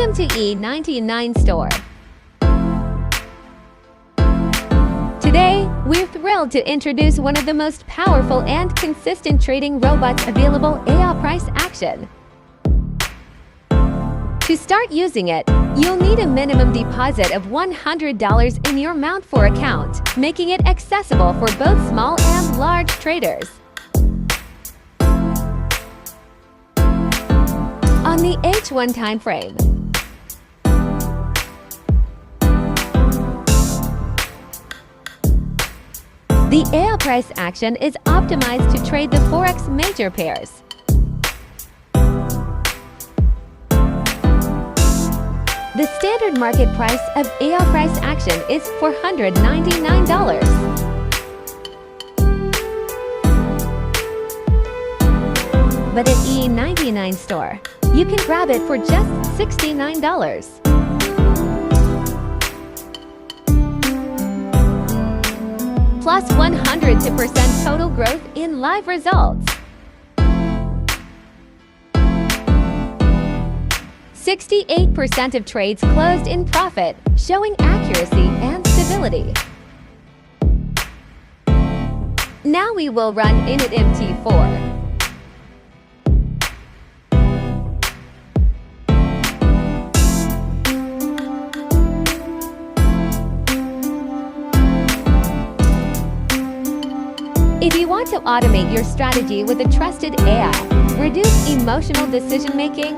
Welcome to E99 Store. Today, we're thrilled to introduce one of the most powerful and consistent trading robots available, EA Price Action. To start using it, you'll need a minimum deposit of $100 in your MT4 account, making it accessible for both small and large traders. On the H1 time frame, the EA Price Action is optimized to trade the Forex major pairs. The standard market price of EA Price Action is $499. But at E99 Store, you can grab it for just $69. Plus 100% total growth in live results. 68% of trades closed in profit, showing accuracy and stability. Now we will run Init MT4. If you want to automate your strategy with a trusted AI, reduce emotional decision-making,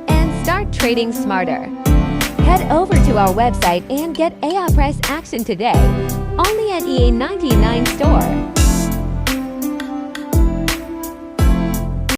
and start trading smarter, head over to our website and get EA Price Action today, only at E99 Store.